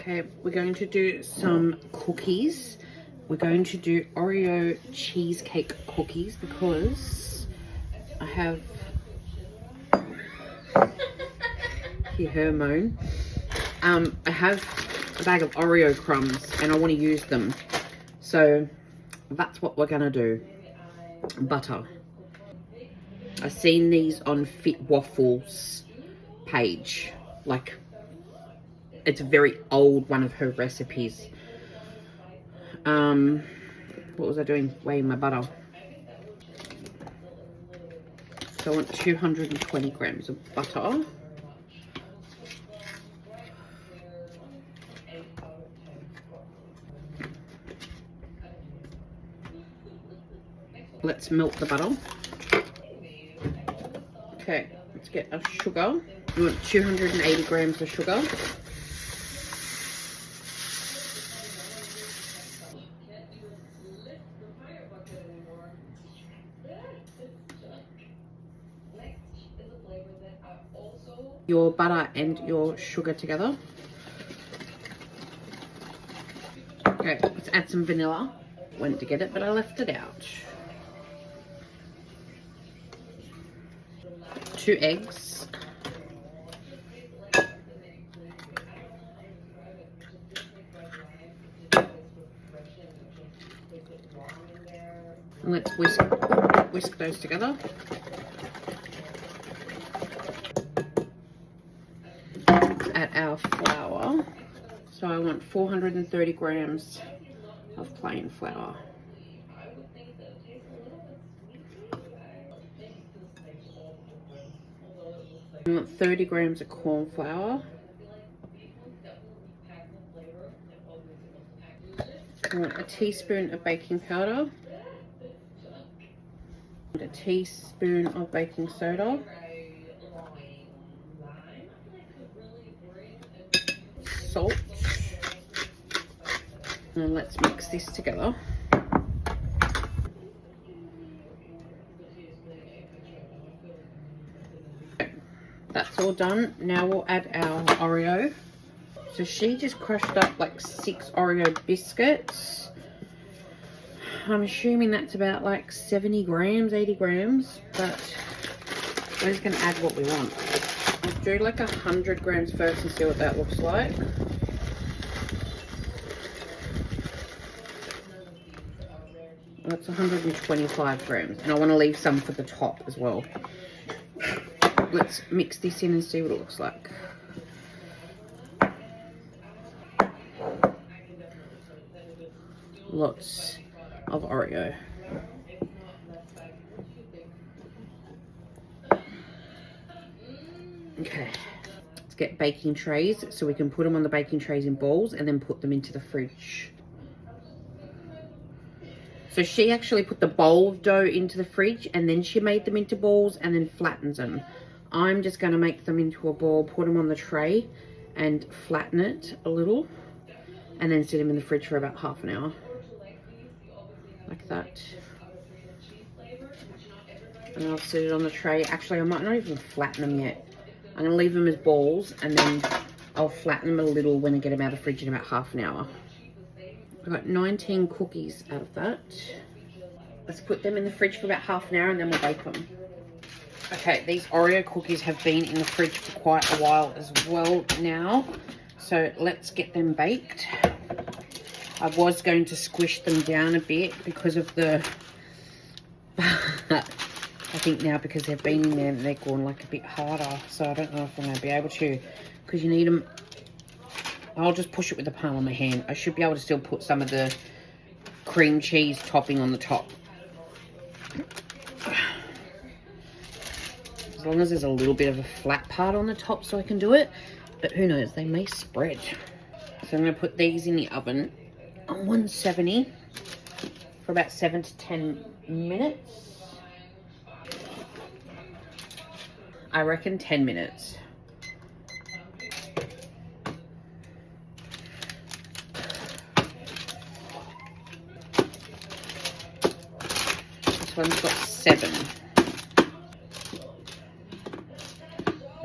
Okay, we're going to do some cookies. We're going to do Oreo cheesecake cookies because I have her moan. I have a bag of Oreo crumbs and I want to use them. So that's what we're gonna do. Butter. I've seen these on Fit Waffles page. Like, it's a very old one of her recipes. What was I doing? Weighing my butter. So I want 220 grams of butter. Let's melt the butter. Okay, let's get our sugar. We want 280 grams of sugar. Your butter and your sugar together. Okay, let's add some vanilla. Went to get it, but I left it out. 2 eggs. And let's whisk those together. Add our flour. So I want 430 grams of plain flour. I want 30 grams of corn flour. I want a teaspoon of baking powder. And a teaspoon of baking soda. Salt. And let's mix this together. That's all done. Now we'll add our Oreo. So she just crushed up like 6 Oreo biscuits. I'm assuming that's about like 70 grams, 80 grams, but we're just gonna add what we want. I'll do like 100 grams first and see what that looks like. That's 125 grams, and I want to leave some for the top as well. Let's mix this in and see what it looks like. Lots of Oreo. Okay, let's get baking trays so we can put them on the baking trays in bowls and then put them into the fridge. So she actually put the bowl of dough into the fridge and then she made them into balls and then flattens them. I'm just going to make them into a ball, put them on the tray and flatten it a little and then sit them in the fridge for about half an hour. Like that. And I'll sit it on the tray. Actually, I might not even flatten them yet. I'm going to leave them as balls and then I'll flatten them a little when I get them out of the fridge in about half an hour. I've got 19 cookies out of that. Let's put them in the fridge for about half an hour and then we'll bake them. Okay, these Oreo cookies have been in the fridge for quite a while as well now. So let's get them baked. I was going to squish them down a bit because of the... I think now because they've been in there, they're going like a bit harder. So I don't know if I'm going to be able to, because you need them... I'll just push it with the palm of my hand. I should be able to still put some of the cream cheese topping on the top. As long as there's a little bit of a flat part on the top so I can do it. But who knows, they may spread. So I'm going to put these in the oven on 170 for about 7 to 10 minutes. I reckon 10 minutes. This one's got 7.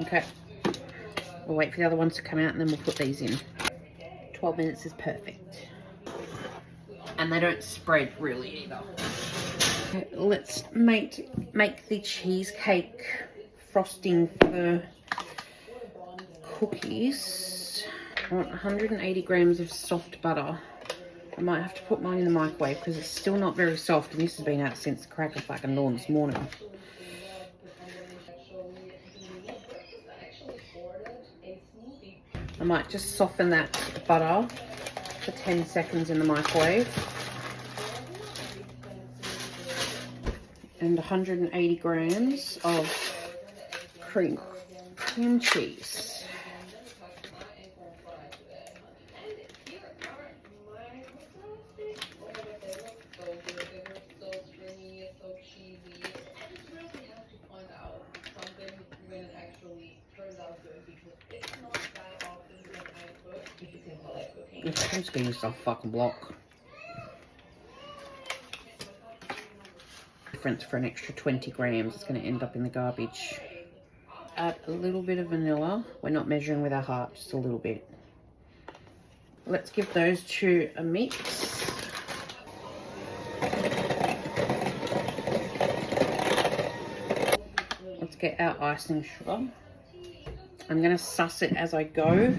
Okay. We'll wait for the other ones to come out and then we'll put these in. 12 minutes is perfect. And they don't spread really either. Okay, let's make the cheesecake frosting for the cookies. I want 180 grams of soft butter. I might have to put mine in the microwave because it's still not very soft, and this has been out since the crack of fucking dawn this morning. I might just soften that butter for 10 seconds in the microwave. And 180 grams of cream cheese. I'm just gonna use a fucking block. Difference for an extra 20 grams. It's going to end up in the garbage. Add a little bit of vanilla. We're not measuring with our heart, just a little bit. Let's give those two a mix. Let's get our icing sugar. I'm going to suss it as I go.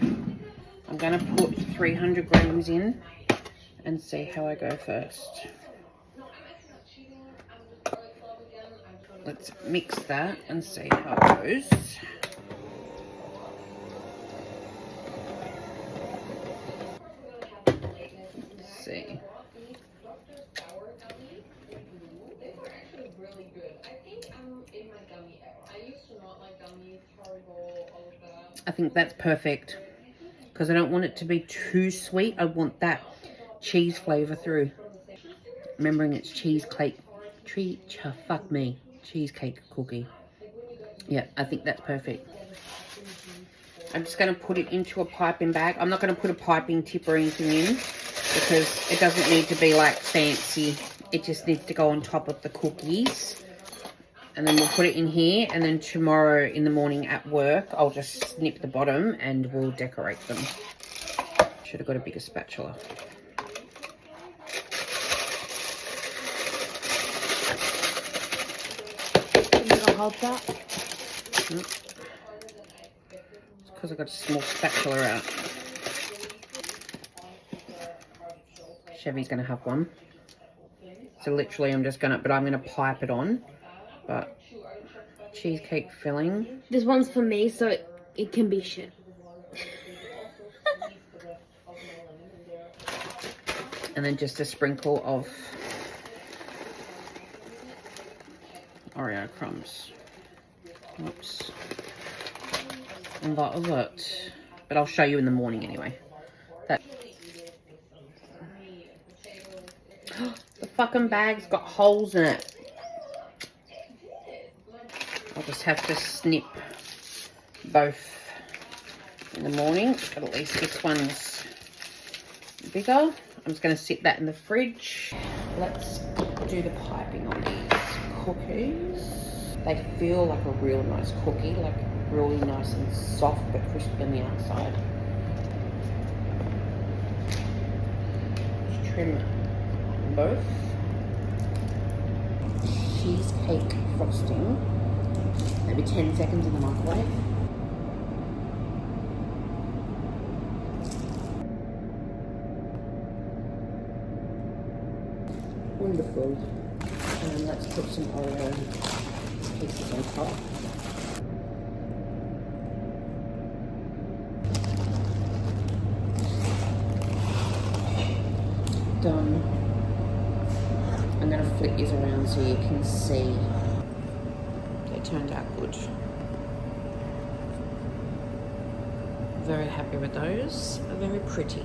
I'm going to put 300 grams in and see how I go first. Let's mix that and see how it goes. Let's see. I think that's perfect because I don't want it to be too sweet. I want that cheese flavour through. Remembering it's cheesecake. Cheesecake cookie. Yeah, I think that's perfect. I'm just going to put it into a piping bag. I'm not going to put a piping tip or anything in because it doesn't need to be like fancy. It just needs to go on top of the cookies. And then we'll put it in here, and then tomorrow in the morning at work, I'll just snip the bottom and we'll decorate them. Should have got a bigger spatula. Hold that. It's because I got a small spatula out. Chevy's going to have one. So literally I'm just going to, but I'm going to pipe it on. But cheesecake filling. This one's for me, so it can be shit. And then just a sprinkle of Oreo crumbs. Oops. And that was it. But I'll show you in the morning anyway. That. The fucking bag's got holes in it. I'll just have to snip both in the morning. But at least this one's bigger. I'm just going to sit that in the fridge. Let's do the piping on these cookies. They feel like a real nice cookie, like really nice and soft but crispy on the outside. Just trim both. Cheesecake frosting. Maybe 10 seconds in the microwave. Wonderful. And let's put some Oreo pieces on top. Done. I'm going to flip these around so you can see. They turned out good. Very happy with those. Very pretty.